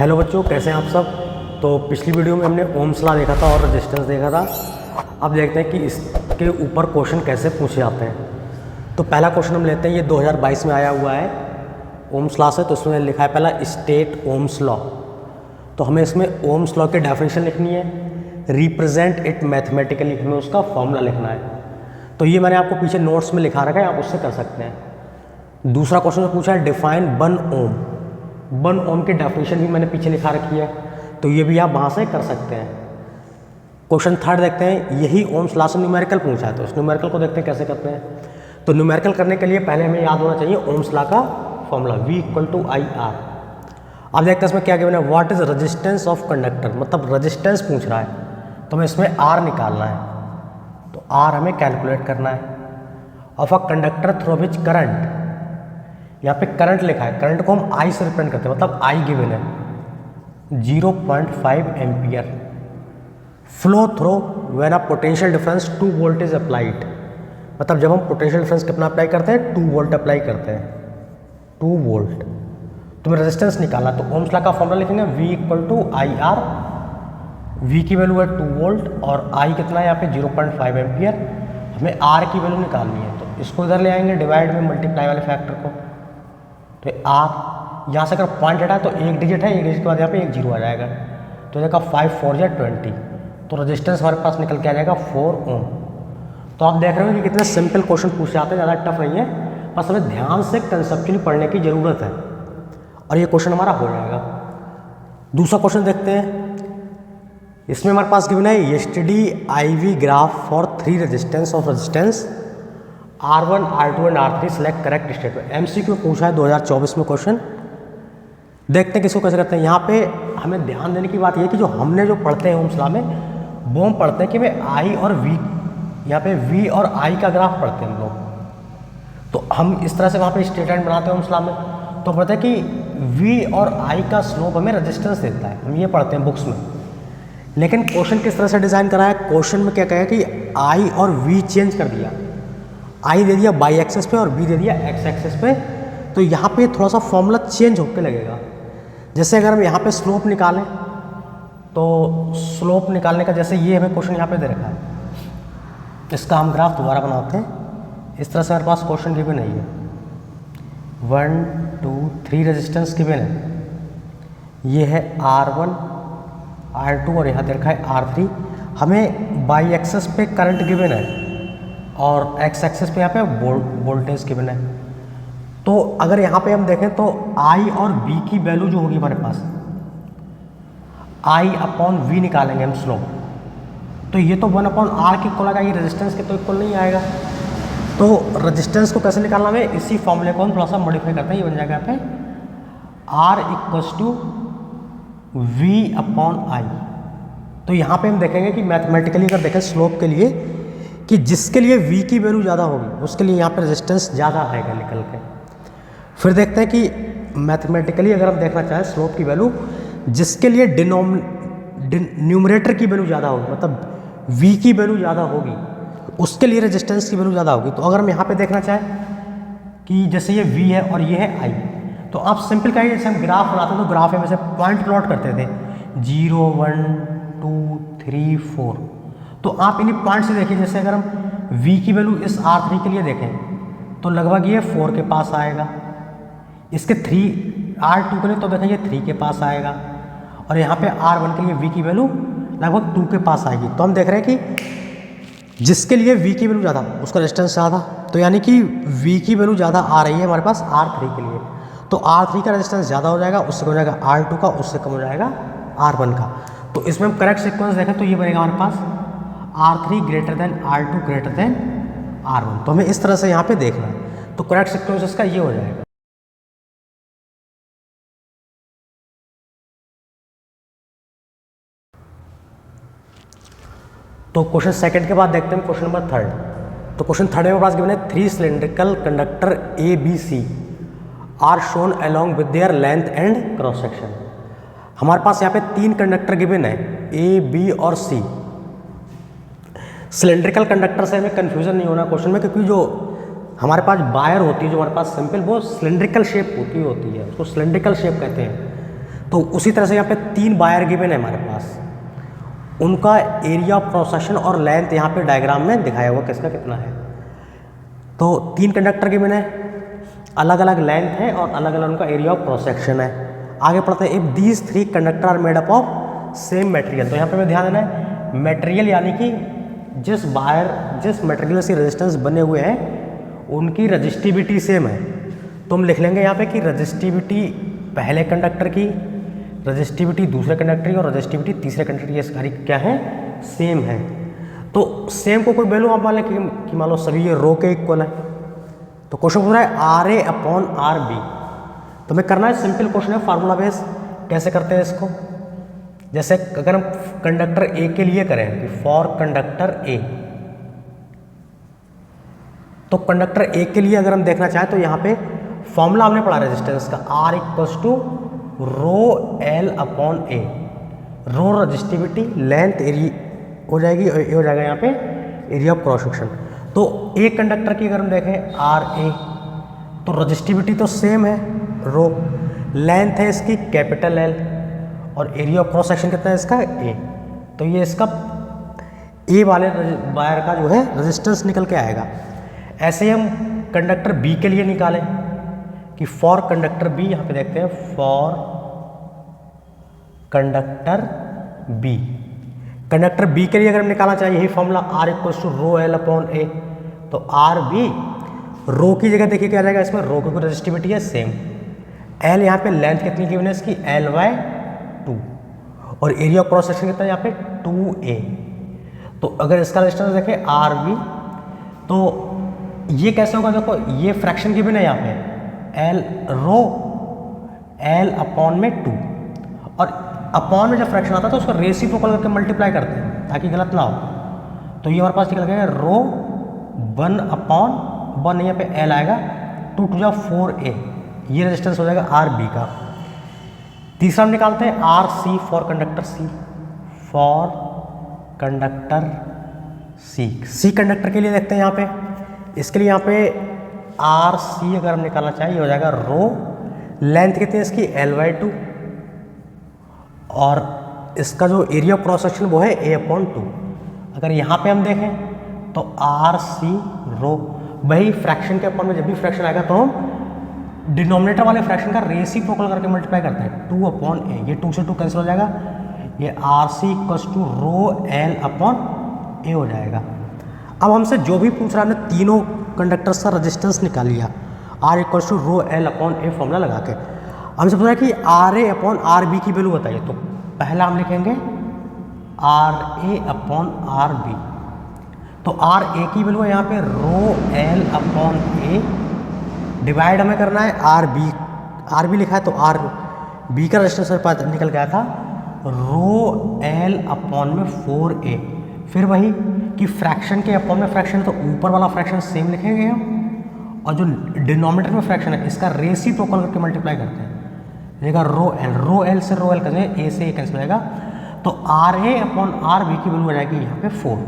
Hello बच्चों, कैसे हैं आप सब। तो पिछली वीडियो में हमने ओम्स लॉ देखा था और रेजिस्टेंस देखा था। अब देखते हैं कि इसके ऊपर क्वेश्चन कैसे पूछे जाते हैं। तो पहला क्वेश्चन हम लेते हैं, ये 2022 में आया हुआ है ओम्स लॉ से। तो इसमें लिखा है पहला स्टेट ओम्स लॉ। तो हमें इसमें ओम्स लॉ की डेफिनेशन लिखनी है, रिप्रेजेंट इट मैथमेटिकली, हमें उसका फॉर्मूला लिखना है। तो ये मैंने आपको पीछे नोट्स में लिखा रखा है, आप उससे कर सकते हैं। दूसरा क्वेश्चन में पूछा है डिफाइन 1 ओम। 1 ओम की डेफिनेशन भी मैंने पीछे लिखा रखी है, तो ये भी आप वहाँ से कर सकते हैं। क्वेश्चन थर्ड देखते हैं, यही ओम्स लॉ से न्यूमेरिकल पूछा है, तो इस न्यूमेरिकल को देखते हैं कैसे करते हैं। तो न्यूमेरिकल करने के लिए पहले हमें याद होना चाहिए ओम्स लॉ का फॉर्मूला V = IR। अब देखते हैं इसमें क्या गिवन है, what is resistance of conductor, मतलब रेजिस्टेंस पूछ रहा है, तो हमें इसमें R निकालना है। तो R हमें कैलकुलेट करना है। Of a conductor through which current, यहाँ पे करंट लिखा है, करंट को हम I से रिप्रेजेंट करते हैं, मतलब I गिवन है 0.5 ampere flow through when a potential difference 2 volt is applied. मतलब जब हम पोटेंशियल डिफरेंस कितना अप्लाई करते हैं, 2 वोल्ट अप्लाई करते हैं, 2 वोल्ट। तो हमें रेजिस्टेंस निकाला, तो ओम्स लॉ का फॉर्मूला लिखेंगे V = IR। V की वैल्यू है 2 वोल्ट और I कितना है यहाँ पे 0.5 एम्पियर। हमें R की वैल्यू निकालनी है, तो इसको इधर ले आएंगे डिवाइड में मल्टीप्लाई वाले फैक्टर को। तो R यहाँ से अगर पॉइंट हटा तो एक डिजिट है, एक डिजिट के बाद यहाँ पे एक जीरो आ जाएगा। तो देखा 5 4 या 20, तो रेजिस्टेंस हमारे पास निकल के आ जाएगा 4 ओम। तो आप देख रहे हो कि कितने सिंपल क्वेश्चन पूछे जाते हैं, ज़्यादा टफ नहीं है, बस हमें ध्यान से कंसेप्चुअली पढ़ने की ज़रूरत है और ये क्वेश्चन हमारा हो जाएगा। दूसरा क्वेश्चन देखते हैं, इसमें हमारे पास गिवन है yesterday IV graph for 3 resistance of resistance R1 R2 and R3 select correct statement. MCQ पूछा है 2024 में क्वेश्चन। देखते हैं किसको कैसे करते हैं। यहाँ पे हमें ध्यान देने की बात यह है कि जो हमने जो पढ़ते हैं ओम्स लॉ में, वो हम पढ़ते हैं कि भाई I और V, यहाँ पे V और I का ग्राफ पढ़ते हैं हम लोग। तो हम इस तरह से वहाँ पे स्टेटमेंट बनाते हैं ओम्स लॉ में, तो पढ़ते हैं कि V और I का स्लोप हमें रेजिस्टेंस देता है, हम ये पढ़ते हैं बुक्स में। लेकिन क्वेश्चन किस तरह से डिज़ाइन करा है, क्वेश्चन में क्या कहा है कि I और V चेंज कर दिया, I दे दिया बाई एक्सेस पे और V दे दिया एक्स एक्सेस पे। तो यहाँ पे थोड़ा सा फॉर्मूला चेंज होकर लगेगा। जैसे अगर हम यहाँ पे स्लोप निकालें, तो स्लोप निकालने का जैसे ये हमें क्वेश्चन यहाँ पे दे रखा है, इसका हम ग्राफ दोबारा बनाते हैं। इस तरह से हमारे पास क्वेश्चन गिवन है, ये 1 2 3 रेजिस्टेंस गिवन है, ये है R1 R2 और यहाँ दे रखा है R3। हमें बाई एक्सेस पे करंट गिवन है और एक्स एक्सेस पे यहाँ पे वोल्टेज गिवन है। तो अगर यहाँ पे हम देखें तो I और V की वैल्यू जो होगी हमारे पास, I/V निकालेंगे हम स्लोप, तो ये तो 1/R के इक्वल आएगा, ये रेजिस्टेंस के तो इक्वल नहीं आएगा। तो रेजिस्टेंस को कैसे निकालना है, इसी फॉर्मूले को हम थोड़ा सा मॉडिफाई करते हैं। ये बन जाएगा यहाँ पे R = V/I। तो यहाँ पे हम देखेंगे कि मैथमेटिकली अगर देखें स्लोप के लिए, कि जिसके लिए V की वैल्यू ज़्यादा होगी उसके लिए यहाँ पे रेजिस्टेंस ज़्यादा आएगा निकल के। फिर देखते हैं कि मैथमेटिकली अगर हम देखना चाहें स्लोप की वैल्यू, जिसके लिए न्यूमरेटर की वैल्यू ज़्यादा होगी, मतलब V की वैल्यू ज़्यादा होगी, उसके लिए रेजिस्टेंस की वैल्यू ज़्यादा होगी। तो अगर हम यहाँ पे देखना चाहें कि जैसे ये V है और ये है I, तो आप सिंपल कहिए, जैसे हम ग्राफ बनाते हैं तो ग्राफ में वैसे पॉइंट प्लॉट करते थे 0 1 2 3 4। तो आप इन्हीं पॉइंट से देखिए, जैसे अगर हम V की वैल्यू इस R3 के लिए देखें तो लगभग ये 4 के पास आएगा, इसके R2 के लिए तो देखें ये 3 के पास आएगा, और यहाँ पे R1 के लिए V की वैल्यू लगभग 2 के पास आएगी। तो हम देख रहे हैं कि जिसके लिए V की वैल्यू ज़्यादा उसका रेजिस्टेंस ज़्यादा, तो यानी कि V की वैल्यू ज़्यादा आ रही है हमारे पास R3 के लिए, तो R3 का रेजिस्टेंस ज़्यादा हो जाएगा, उससे हो जाएगा R2 का, उससे कम हो जाएगा R1 का। तो इसमें हम करेक्ट सीक्वेंस देखें तो ये बनेगा हमारे पास R3 > R2 > R1। तो हमें इस तरह से यहाँ पे देखना है, तो करेक्ट सीक्वेंस इसका ये हो जाएगा। तो क्वेश्चन सेकंड के बाद देखते हैं क्वेश्चन नंबर थर्ड। तो क्वेश्चन थर्ड में हमारे पास गिवन है 3 cylindrical conductor ABC are shown along with their length and cross section. हमारे पास यहाँ पे 3 कंडक्टर गिवन है A, B और C। सिलेंड्रिकल कंडक्टर से हमें कन्फ्यूजन नहीं होना क्वेश्चन में, क्योंकि जो हमारे पास वायर होती है, जो हमारे पास सिंपल, वो सिलेंड्रिकल शेप होती है, उसको सिलेंड्रिकल शेप कहते हैं। तो उसी तरह से यहाँ पे 3 वायर गिवन है हमारे पास, उनका एरिया ऑफ क्रॉस सेक्शन और लेंथ यहाँ पे डायग्राम में दिखाया हुआ किसका कितना है। तो 3 कंडक्टर गिवन है, अलग अलग लेंथ है और अलग अलग उनका एरिया ऑफ क्रॉस सेक्शन है। आगे पढ़ते हैं, if these 3 conductor are made up of same material. तो यहाँ पे हमें ध्यान देना है मटेरियल यानी कि जिस मटेरियल से रेजिस्टेंस बने हुए हैं उनकी रजिस्टिविटी सेम है। तो हम लिख लेंगे यहाँ पे कि रजिस्टिविटी पहले कंडक्टर की, रजिस्टिविटी दूसरे कंडक्टर की और रजिस्टिविटी तीसरे कंडक्टर की, ये सारी क्या है, सेम है। तो सेम को कोई वैल्यू आप मान लें कि मान लो सभी ये रो के इक्वल है। तो क्वेश्चन पूछ रहा है R A upon R B. तो हमें करना है सिंपल क्वेश्चन है, फार्मूला बेस। कैसे करते हैं इसको, जैसे अगर हम कंडक्टर ए के लिए करें कि फॉर कंडक्टर ए, तो कंडक्टर ए के लिए अगर हम देखना चाहें तो यहाँ पे फॉर्मूला हमने पढ़ा रेजिस्टेंस का, R equals to rho L upon A. Rho resistivity, length area हो जाएगी, ए हो जाएगा यहाँ पे एरिया ऑफ क्रॉस सेक्शन। तो एक कंडक्टर की अगर हम देखें आर ए, तो रजिस्टिविटी तो सेम है रो, लेंथ है इसकी कैपिटल एल और एरिया ऑफ क्रॉस सेक्शन कितना है इसका ए। तो ये इसका ए वाले वायर का जो है रेजिस्टेंस निकल के आएगा। ऐसे ही हम कंडक्टर बी के लिए निकालें कि फॉर कंडक्टर बी, यहाँ पे देखते हैं for conductor b. Conductor b के लिए अगर हम निकालना चाहिए यही formula R equals to rho L upon a. तो आर बी, रो की जगह देखिए क्या जाएगा इसमें, रो की रजिस्टिविटी है सेम, एल यहाँ पे लेंथ कितनी गिवन है इसकी L/2 और एरिया ऑफ क्रॉस सेक्शन कितना है यहाँ पे 2a। तो अगर इसका रेजिस्टेंस देखें आर बी, तो ये कैसे होगा, देखो ये फ्रैक्शन गिवन है यहाँ पे एल रो एल अपॉन में 2, और अपॉन में जब फ्रैक्शन आता है तो उसको रेसिप्रोकल करके मल्टीप्लाई करते हैं ताकि गलत ना हो। तो ये हमारे पास निकल गया रो 1 अपॉन 1, यहाँ पे एल आएगा 2 टू जा 4a, ये रेजिस्टेंस हो जाएगा आर बी का। तीसरा हम निकालते हैं R C for conductor C, for conductor C. C conductor के लिए देखते हैं यहाँ पे, इसके लिए यहाँ पे आर सी अगर हम निकालना चाहिए हो जाएगा रो, लेंथ कितनी है इसकी L/2 और इसका जो एरिया ऑफ क्रॉस सेक्शन वो है A/2। अगर यहाँ पे हम देखें तो आर सी रो, वही फ्रैक्शन के अपॉन में जब भी फ्रैक्शन आएगा तो हम डिनोमिनेटर वाले फ्रैक्शन का रेसिप्रोकल करके मल्टीप्लाई करते हैं 2/a। ये 2 से 2 कैंसिल हो जाएगा, ये R c equals to rho L upon a हो जाएगा। अब हमसे जो भी पूछ रहा है हमने तीनों कंडक्टर्स का रेजिस्टेंस निकाल लिया, R equals to rho L upon A formula लगा के। हमसे पूछ रहा है कि R A upon R B की वैल्यू बताइए। तो पहला हम लिखेंगे R A upon R B. तो आर ए की वैल्यू है यहाँ पे rho L upon A, divide हमें करना है आर बी लिखा है तो आर बी का रेजिस्टेंस मेरे पास निकल गया था रो एल अपॉन में 4a। फिर वही कि फ्रैक्शन के अपॉन में फ्रैक्शन तो ऊपर वाला फ्रैक्शन सेम लिखेंगे हम, और जो डिनोमिनेटर में फ्रैक्शन है इसका रेसिप्रोकल करके मल्टीप्लाई करते हैं, देखा रो एल से रो एल करेंगे, ए से ए कैंसिल हो जाएगा। तो R A upon R B की वैल्यू हो जाएगी यहाँ पे 4।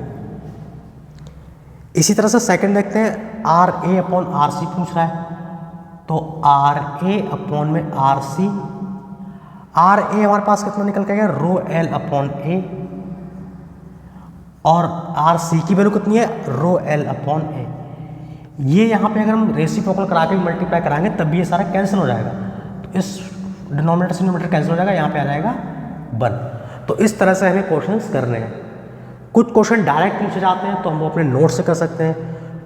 इसी तरह से सेकंड देखते हैं, R A upon R C पूछ रहा है, तो आर ए अपॉन में आर सी, आर ए हमारे पास कितना निकल के गया रो एल अपॉन ए, और आर सी की वैल्यू कितनी है रो एल अपॉन ए। ये यहाँ पे अगर हम रेसिप्रोकल करा के मल्टीप्लाई कराएंगे तब भी ये सारा कैंसिल हो जाएगा, तो इस डिनोमिनेटर से डिनोमिनेटर कैंसिल हो जाएगा, यहाँ पे आ जाएगा 1। तो इस तरह से हमें क्वेश्चंस करने हैं। कुछ क्वेश्चन डायरेक्ट पूछे जाते हैं तो हम वो अपने नोट से कर सकते हैं,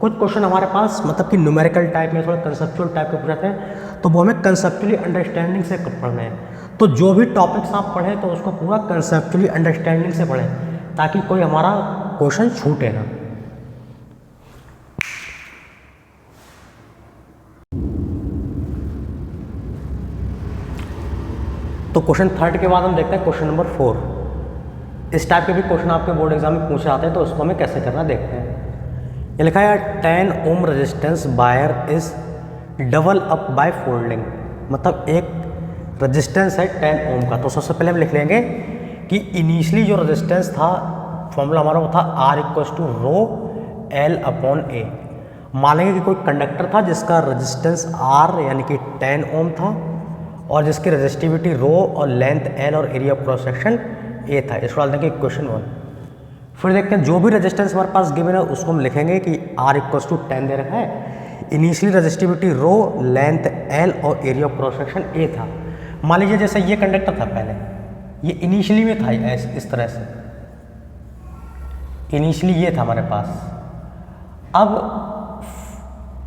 कुछ क्वेश्चन हमारे पास मतलब कि न्यूमेरिकल टाइप में थोड़े कंसेप्चुअल टाइप के पूछाते हैं तो वो हमें कंसेप्चुअली अंडरस्टैंडिंग से पढ़ने हैं। तो जो भी टॉपिक्स आप पढ़ें तो उसको पूरा कंसेप्चुअली अंडरस्टैंडिंग से पढ़ें ताकि कोई हमारा क्वेश्चन छूटे ना। तो क्वेश्चन 3 के बाद हम देखते हैं क्वेश्चन नंबर 4। इस टाइप के भी क्वेश्चन आपके बोर्ड एग्जाम में पूछे जाते हैं तो उसको हमें कैसे करना देखते हैं। ये लिखा है 10 ohm resistance wire is double up by folding, मतलब एक रेजिस्टेंस है 10 ओम का। तो सबसे पहले हम लिख लेंगे कि इनिशियली जो रेजिस्टेंस था फॉर्मूला हमारा वो था R equals to rho L upon a. मान लेंगे कि कोई कंडक्टर था जिसका रेजिस्टेंस आर यानी कि 10 ओम था और जिसकी रेजिस्टिविटी रो और लेंथ एल और area of cross section A था। इसको डाल देंगे क्वेश्चन 1। फिर देखते हैं जो भी रेजिस्टेंस हमारे पास गिवन है उसको हम लिखेंगे कि R इक्वल्स टू 10 दे रखा है। इनिशियली रेजिस्टिविटी रो, लेंथ एल और area of cross section A था। मान लीजिए जैसे ये कंडक्टर था पहले, ये इनिशियली में था इस तरह से, इनिशियली ये था हमारे पास। अब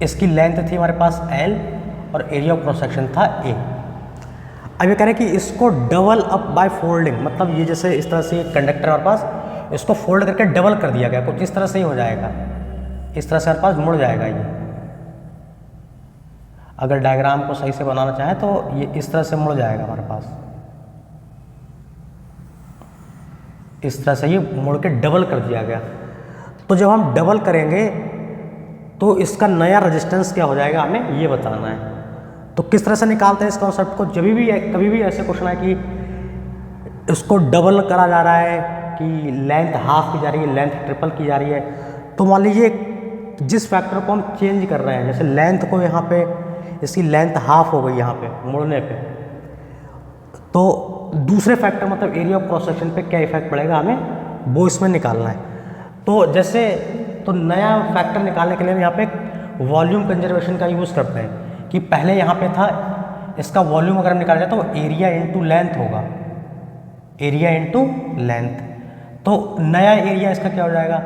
इसकी लेंथ थी हमारे पास L और एरिया ऑफ क्रॉस सेक्शन था A। अब ये कह रहे हैं कि इसको डबल अप बाय फोल्डिंग, मतलब ये जैसे इस तरह से कंडक्टर हमारे पास, इसको फोल्ड करके डबल कर दिया गया, कुछ इस तरह से ही हो जाएगा, इस तरह से हमारे पास मुड़ जाएगा ये। अगर डायग्राम को सही से बनाना चाहे तो ये इस तरह से मुड़ जाएगा हमारे पास, इस तरह से ये मुड़ के डबल कर दिया गया। तो जब हम डबल करेंगे तो इसका नया रेजिस्टेंस क्या हो जाएगा, हमें ये बताना है। तो किस तरह से निकालते हैं इस कॉन्सेप्ट को, जब भी कभी भी ऐसे क्वेश्चन है कि इसको डबल करा जा रहा है कि लेंथ हाफ की जा रही है, लेंथ ट्रिपल की जा रही है, तो मान लीजिए जिस फैक्टर को हम चेंज कर रहे हैं, जैसे लेंथ को यहाँ पे इसकी लेंथ हाफ हो गई यहाँ पे मुड़ने पे, तो दूसरे फैक्टर मतलब एरिया ऑफ क्रॉस सेक्शन पे क्या इफेक्ट पड़ेगा हमें वो इसमें निकालना है। तो जैसे तो नया फैक्टर निकालने के लिए हम यहाँ पे वॉल्यूम कंजर्वेशन का यूज़ करते हैं कि पहले यहाँ पे था इसका वॉल्यूम अगर हम निकाला जाए तो एरिया इंटू लेंथ होगा, एरिया इंटू लेंथ। तो नया एरिया इसका क्या हो जाएगा,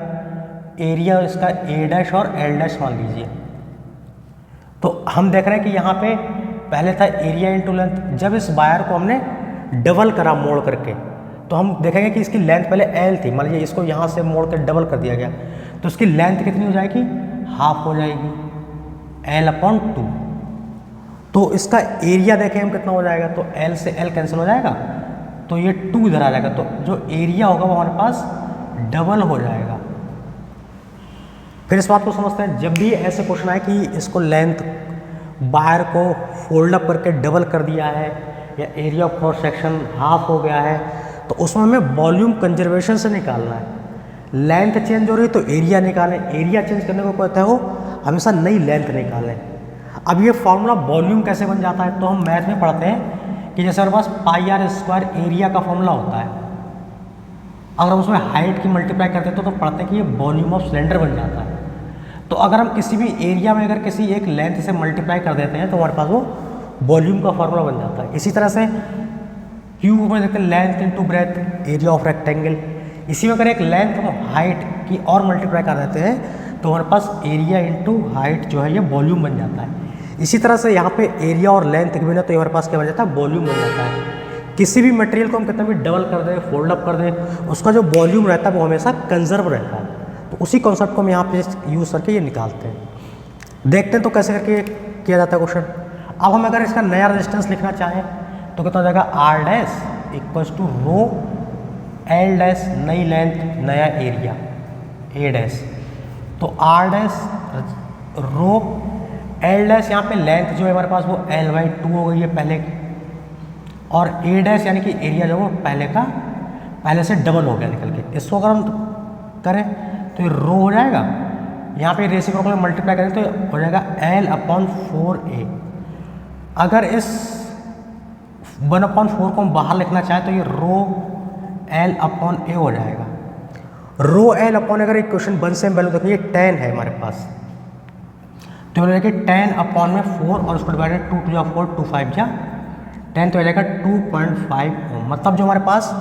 एरिया इसका ए डैश और एल डैश मान लीजिए। तो हम देख रहे हैं कि यहाँ पे पहले था एरिया इंटू लेंथ, जब इस वायर को हमने डबल करा मोड़ करके तो हम देखेंगे कि इसकी लेंथ पहले एल थी, मान लीजिए इसको यहाँ से मोड़ के डबल कर दिया गया तो इसकी लेंथ कितनी हो जाएगी, हाफ हो जाएगी, L/2। तो इसका एरिया देखें हम कितना हो जाएगा, तो L से L कैंसिल हो जाएगा तो ये 2 इधर आ जाएगा, तो जो एरिया होगा वो हमारे पास डबल हो जाएगा। फिर इस बात को समझते हैं, जब भी ऐसे क्वेश्चन आए कि इसको लेंथ वायर को फोल्ड अप करके डबल कर दिया है या area of cross section half हो गया है, तो उसमें हमें वॉल्यूम कंजर्वेशन से निकालना है। लेंथ चेंज हो रही है तो एरिया निकालें, एरिया चेंज करने को कहता है वो हमेशा नई लेंथ निकालें। अब ये फॉर्मूला वॉल्यूम कैसे बन जाता है, तो हम मैथ में पढ़ते हैं कि जैसे हमारे पास πr² एरिया का फॉर्मूला होता है, अगर हम उसमें हाइट की मल्टीप्लाई करते हैं तो पढ़ते हैं कि ये वॉल्यूम ऑफ सिलेंडर बन जाता है। तो अगर हम किसी भी एरिया में अगर किसी एक लेंथ से मल्टीप्लाई कर देते हैं तो हमारे पास वो वॉल्यूम का फॉर्मूला बन जाता है। इसी तरह से क्यूब में देखते हैं length into breadth, area of rectangle. इसी में अगर एक लेंथ हम हाइट की और मल्टीप्लाई कर देते हैं तो हमारे पास एरिया इंटू हाइट जो है ये वॉल्यूम बन जाता है। इसी तरह से यहाँ पे एरिया और लेंथ भी ना तो हमारे पास क्या बन जाता है, वॉल्यूम बन जाता है। किसी भी मटेरियल को हम कितना भी डबल कर दें, फोल्ड अप कर दें, उसका जो वॉल्यूम रहता है वो हमेशा कंजर्व रहता है। तो उसी कॉन्सेप्ट को हम यहाँ पे यूज़ करके ये निकालते हैं। देखते हैं तो कैसे करके किया जाता है क्वेश्चन। अब हम अगर इसका नया रेजिस्टेंस लिखना चाहें तो कितना हो जाएगा, R dash equals to rho L dash नई लेंथ नया एरिया A डैश, तो R dash rho L dash यहाँ पे लेंथ जो है हमारे पास वो L/2 हो गई है पहले की, और A डैश यानी कि एरिया जो है वो पहले से डबल हो गया निकल के। इसको अगर हम करें तो ये रो हो जाएगा, यहाँ पे रेसिप्रोकल में मल्टीप्लाई करें तो हो जाएगा L/4A। अगर इस 1/4 को हम बाहर लिखना चाहें तो ये रो L/A हो जाएगा। रो L/A अगर इक्वेशन 1 से हम वैल्यू देखें, ये 10 है हमारे पास, तो हो जाएगा 10/4 और उसको डिवाइडेड 2 × 4 2 5 जा 10 तो हो जाएगा 2.5 ओम। मतलब जो हमारे पास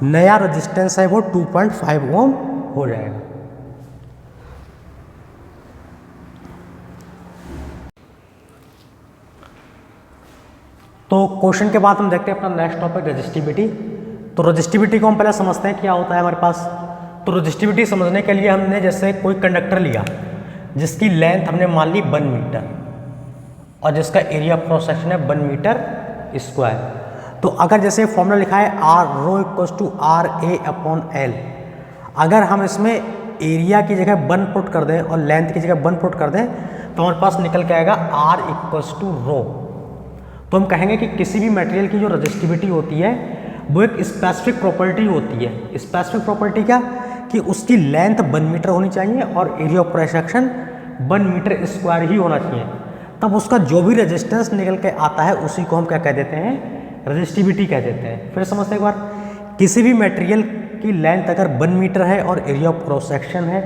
नया रेजिस्टेंस है वो 2.5 ओम हो जाएगा। तो क्वेश्चन के बाद हम देखते हैं अपना नेक्स्ट टॉपिक रेजिस्टिविटी। तो रेजिस्टिविटी को हम पहले समझते हैं क्या होता है हमारे पास। तो रेजिस्टिविटी समझने के लिए हमने जैसे कोई कंडक्टर लिया जिसकी लेंथ हमने मान ली 1 मीटर और जिसका एरिया ऑफ क्रॉस सेक्शन है 1 मीटर स्क्वायर। तो अगर जैसे फॉर्मूला लिखा है रो इक्वल्स टू RA/L, अगर हम इसमें एरिया की जगह 1 पुट कर दें और लेंथ की जगह 1 पुट कर दें तो हमारे पास निकल के आएगा R इक्वल्स टू रो। तो हम कहेंगे कि किसी भी मटेरियल की जो रेजिस्टिविटी होती है वो एक स्पेसिफिक प्रॉपर्टी होती है। स्पेसिफिक प्रॉपर्टी क्या, कि उसकी लेंथ 1 मीटर होनी चाहिए और area of cross section 1 metre square ही होना चाहिए। तब उसका जो भी रेजिस्टेंस निकल के आता है उसी को हम क्या कह देते हैं, रेजिस्टिविटी कह देते हैं। फिर समझते हैं एक बार, किसी भी मटेरियल की लेंथ अगर 1 मीटर है और एरिया ऑफ क्रॉस सेक्शन है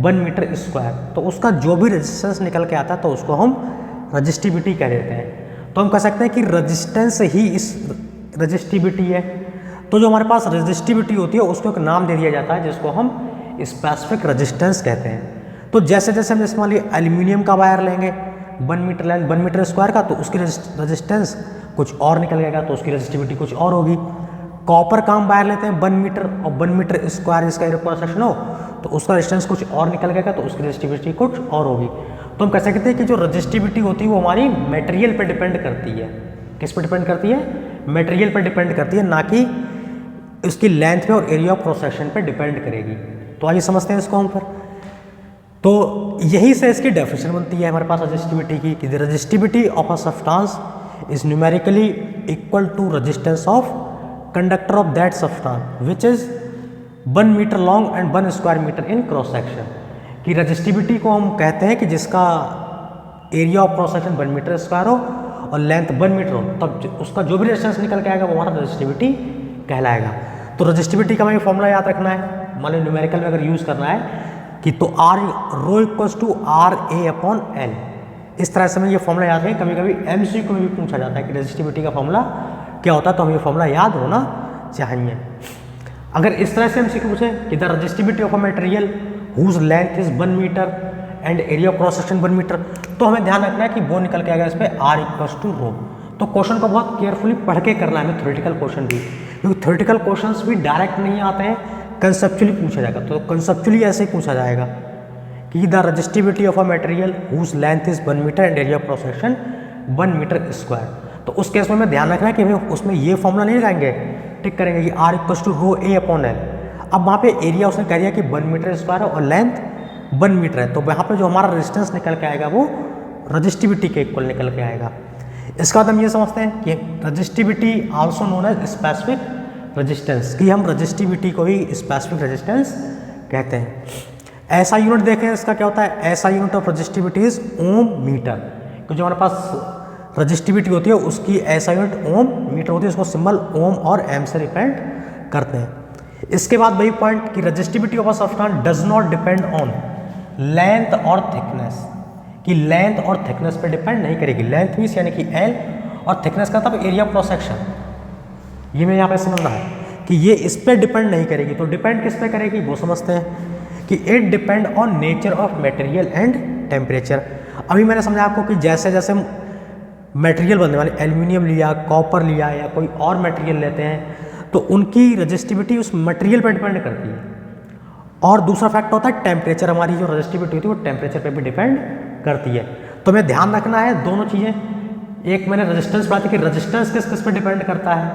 1 मीटर स्क्वायर, तो उसका जो भी रेजिस्टेंस निकल के आता है तो उसको हम रेजिस्टिविटी कह देते हैं। तो हम कह सकते हैं कि रेजिस्टेंस ही इस रेजिस्टिविटी है। तो जो हमारे पास रेजिस्टिविटी होती है उसको एक नाम दे दिया जाता है जिसको हम स्पेसिफिक रेजिस्टेंस कहते हैं। तो जैसे जैसे हम जैसे मान लीजिए एल्यूमिनियम का वायर लेंगे 1 मीटर लेंथ 1 मीटर स्क्वायर का, तो उसकी रेजिस्टेंस कुछ और निकल जाएगा, तो उसकी रेजिस्टिविटी कुछ और होगी। कॉपर का हम वायर लेते हैं 1 मीटर और 1 मीटर स्क्वायर इसका एरिया क्रॉस सेक्शन हो, तो उसका रेजिस्टेंस कुछ और निकल जाएगा, तो उसकी रेजिस्टिविटी कुछ और होगी। तो हम कह सकते हैं कि जो रेजिस्टिविटी होती है वो हमारी मटेरियल पर डिपेंड करती है। किस पर डिपेंड करती है? मटेरियल पर डिपेंड करती है, ना कि उसकी लेंथ पे और एरिया ऑफ क्रॉस सेक्शन पे डिपेंड करेगी। तो आइए समझते हैं इसको हम फिर। तो यही से इसकी डेफिनेशन बनती है हमारे पास रेजिस्टिविटी की, कि the resistivity of a substance is numerically equal to resistance of conductor of that substance which is 1 metre long and 1 square metre in cross section. कि रेजिस्टिविटी को हम कहते हैं कि जिसका area of cross section 1 metre square हो और length 1 metre हो, तब उसका जो भी रेजिस्टेंस निकल के आएगा वो हमारा रेजिस्टिविटी कहलाएगा। तो रेजिस्टिविटी का हमें फॉर्मूला याद रखना है, मान लो न्यूमेरिकल में अगर यूज़ करना है कि तो are row equals to RA/L। इस तरह से हमें ये फॉर्मूला याद है। कभी कभी MCQ में भी पूछा जाता है कि रेजिस्टिविटी का फॉर्मूला क्या होता है, तो हमें ये फॉर्मूला याद होना चाहिए। अगर इस तरह से MCQ पूछे कि the resistivity of a material whose length is 1 metre and area of cross section 1 metre, तो हमें ध्यान रखना है कि वो निकल के आएगा इस पर R इक्वल्स टू रो। तो क्वेश्चन को बहुत केयरफुली पढ़ के करना है हमें, थ्योरेटिकल क्वेश्चन भी, क्योंकि थ्योरेटिकल क्वेश्चंस भी डायरेक्ट नहीं आते हैं, कंसेप्चुअली पूछा जाएगा। तो कंसेप्चुअली ऐसे ही पूछा जाएगा कि the resistivity of a material whose length is 1 metre and area of cross section 1 metre square. तो उस केस में हमें ध्यान रखना है कि हमें उसमें ये फॉर्मूला नहीं लगाएंगे, टिक करेंगे कि R इक्वल्स टू RA/L। अब वहाँ पे एरिया उसने कह दिया कि 1 मीटर स्क्वायर है और लेंथ 1 मीटर है, तो यहाँ पे जो हमारा रेजिस्टेंस निकल के आएगा वो रेजिस्टिविटी के इक्वल निकल के आएगा। इसका बाद हम ये समझते हैं कि resistivity also known as specific resistance, कि हम रेजिस्टिविटी को ही स्पेसिफिक रेजिस्टेंस कहते हैं। ऐसा यूनिट देखें इसका क्या होता है, ऐसा unit of resistivity is ohm metre. तो जो हमारे पास रेजिस्टिविटी होती है उसकी ऐसा यूनिट ओम मीटर होती है, उसको सिंबल ओम और एम से रिप्रेजेंट करते हैं। इसके बाद वही पॉइंट कि resistivity of a substance does not depend on length और थिकनेस, कि लेंथ और थिकनेस पे डिपेंड नहीं करेगी। लेंथ मीन्स यानी कि L और थिकनेस का तब एरिया ऑफ क्रॉस सेक्शन, ये मैं यहाँ पे समझना है कि ये इस पर डिपेंड नहीं करेगी। तो डिपेंड किस पे करेगी वो समझते हैं कि it depend on nature of material and temperature. अभी मैंने समझा आपको कि जैसे जैसे मटेरियल बनने वाले एल्यूमिनियम लिया, कॉपर लिया या कोई और मटेरियल लेते हैं, तो उनकी रेजिस्टिविटी उस मटेरियल पर डिपेंड करती है। और दूसरा फैक्ट होता है टेम्परेचर, हमारी जो रेजिस्टिविटी होती है वो टेम्परेचर पर भी डिपेंड करती है। तो हमें ध्यान रखना है दोनों चीज़ें, एक मैंने रेजिस्टेंस पढ़ा था कि रेजिस्टेंस किस किस पर डिपेंड करता है,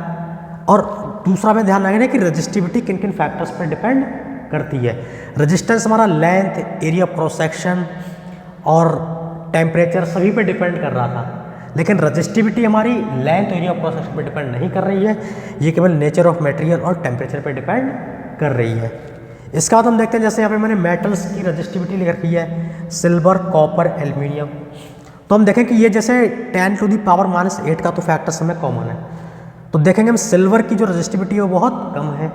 और दूसरा में ध्यान रखना है कि रेजिस्टिविटी किन किन फैक्टर्स पर डिपेंड करती है। रेजिस्टेंस हमारा length, area of cross section और टेम्परेचर सभी पे डिपेंड कर रहा था, लेकिन रेजिस्टिविटी हमारी length, area of cross section पर डिपेंड नहीं कर रही है, ये केवल नेचर ऑफ मटेरियल और टेम्परेचर पर डिपेंड कर रही है। इसके बाद हम देखते हैं, जैसे यहाँ पे मैंने मेटल्स की रेजिस्टिविटी लिख रखी है, सिल्वर, कॉपर, एल्यूमिनियम। तो हम देखें कि ये जैसे 10⁻⁻8 का तो फैक्टर्स हमें कॉमन है, तो देखेंगे हम सिल्वर की जो रेजिस्टिविटी है वो बहुत कम है,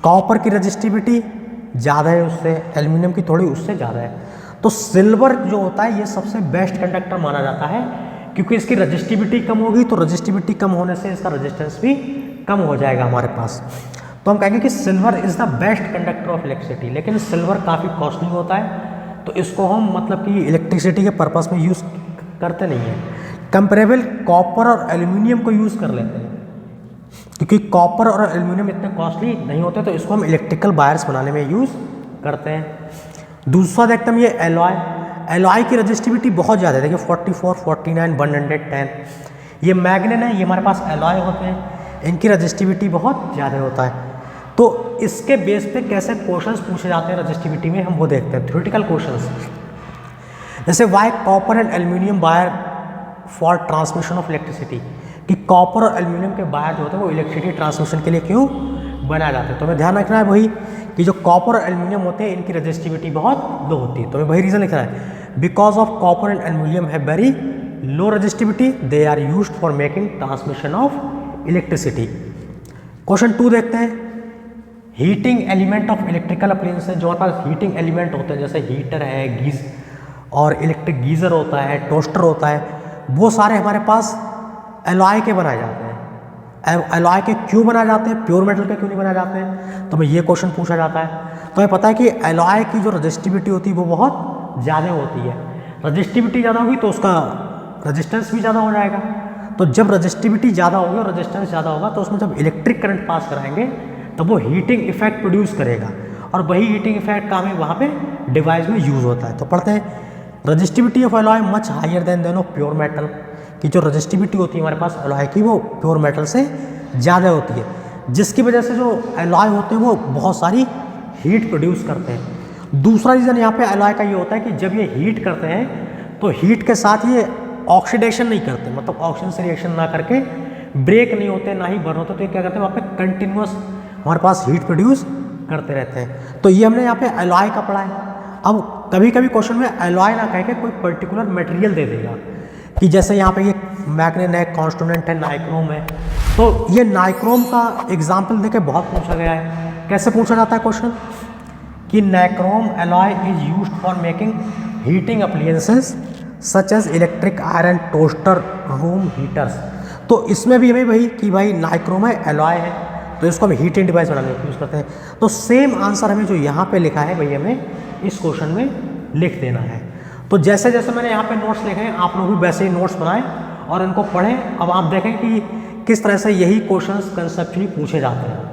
कॉपर की रेजिस्टिविटी ज़्यादा है उससे, एल्यूमिनियम की थोड़ी उससे ज़्यादा है। तो सिल्वर जो होता है ये सबसे बेस्ट कंडक्टर माना जाता है, क्योंकि इसकी रेजिस्टिविटी कम होगी, तो रेजिस्टिविटी कम होने से इसका रेजिस्टेंस भी कम हो जाएगा हमारे पास। तो हम कहेंगे कि silver is the best conductor of electricity. लेकिन सिल्वर काफ़ी कॉस्टली होता है, तो इसको हम मतलब कि इलेक्ट्रिसिटी के पर्पस में यूज़ करते नहीं हैं। कंपेरेबल कॉपर और एल्यूमिनियम को यूज़ कर लेते हैं, क्योंकि कॉपर और एल्यूमिनियम इतने कॉस्टली नहीं होते, तो इसको हम इलेक्ट्रिकल वायर्स बनाने में यूज़ करते हैं। दूसरा देखते हैं ये एलॉय। एलॉय की रेजिस्टिविटी बहुत ज़्यादा है, देखिए 44, 49, 110। ये मैग्नेट है, ये हमारे पास एलॉय होते हैं, इनकी रेजिस्टिविटी बहुत ज़्यादा होता है। तो इसके बेस पे कैसे क्वेश्चंस पूछे जाते हैं रेजिस्टिविटी में, हम वो देखते हैं, थ्योरेटिकल क्वेश्चंस। जैसे Y copper and aluminium wire for transmission of electricity, कि कॉपर और एल्यूमिनियम के वायर जो होते हैं वो इलेक्ट्रिसिटी ट्रांसमिशन के लिए क्यों बनाए जाते हैं। तो हमें ध्यान रखना है वही कि जो कॉपर और एल्यूमिनियम होते हैं इनकी रेजिस्टिविटी बहुत लो होती है, तो हमें वही रीज़न लिखना है। Because of copper and aluminium है very low resistivity, they are use for making transmission of electricity. Question 2 देखते हैं। Heating element of electrical appliances, जो हमारे पास हीटिंग एलिमेंट होते हैं जैसे हीटर है, गीज और इलेक्ट्रिक गीज़र होता है, टोस्टर होता है, वो सारे हमारे पास एलॉय के बनाए जाते हैं। एलॉय के क्यों बनाए जाते हैं, प्योर मेटल के क्यों नहीं बनाए जाते हैं, तो हमें ये क्वेश्चन पूछा जाता है। तो हमें पता है कि एलॉय की जो रजिस्टिविटी होती है वो बहुत ज़्यादा होती है। रजिस्टिविटी ज़्यादा होगी तो उसका रजिस्टेंस भी ज़्यादा हो जाएगा। तो जब रजिस्टिविटी ज़्यादा होगी और रजिस्टेंस ज़्यादा होगा तो उसमें जब इलेक्ट्रिक करंट पास कराएंगे तब वो हीटिंग इफेक्ट प्रोड्यूस करेगा, और वही हीटिंग इफेक्ट का हमें वहाँ पे डिवाइस में यूज़ होता है। तो पढ़ते हैं, resistivity of alloy much higher than of pure metal, की जो रजिस्टिविटी होती है हमारे पास एलॉय की वो प्योर मेटल से ज़्यादा होती है, जिसकी वजह से जो एलॉय होते हैं वो बहुत सारी हीट प्रोड्यूस करते हैं। दूसरा रीज़न यहाँ पे एलॉय का ये होता है कि जब ये हीट करते हैं तो हीट के साथ ये ऑक्सीडेशन नहीं करते, मतलब ऑक्सीजन से रिएक्शन ना करके ब्रेक नहीं होते, ना ही बर्न होते, तो ये क्या करते हैं वहाँ पे कंटिन्यूस हमारे पास हीट प्रोड्यूस करते रहते हैं। तो ये हमने यहाँ पे एलॉय का पढ़ा है। अब कभी कभी क्वेश्चन में एलॉय ना कह के कोई पर्टिकुलर मटेरियल दे देगा, कि जैसे यहाँ पे ये मैग्नेट है, कॉन्स्टोनेंट है, नाइक्रोम है, तो ये नाइक्रोम का एग्जाम्पल देके बहुत पूछा गया है। कैसे पूछा जाता है क्वेश्चन, कि nichrome alloy is used for making heating appliances such as electric iron, toaster, room heaters. तो इसमें भी हमें वही कि भाई नाइक्रोम है, एलॉय है, तो इसको हम हीटिंग डिवाइस बनाने में यूज़ करते हैं। तो सेम आंसर हमें जो यहाँ पे लिखा है वही हमें इस क्वेश्चन में लिख देना है। तो जैसे जैसे मैंने यहाँ पे नोट्स लिखे हैं आप लोग भी वैसे ही नोट्स बनाएं और इनको पढ़ें। अब आप देखें कि किस तरह से यही क्वेश्चंस कंसेप्चुअली पूछे जाते हैं।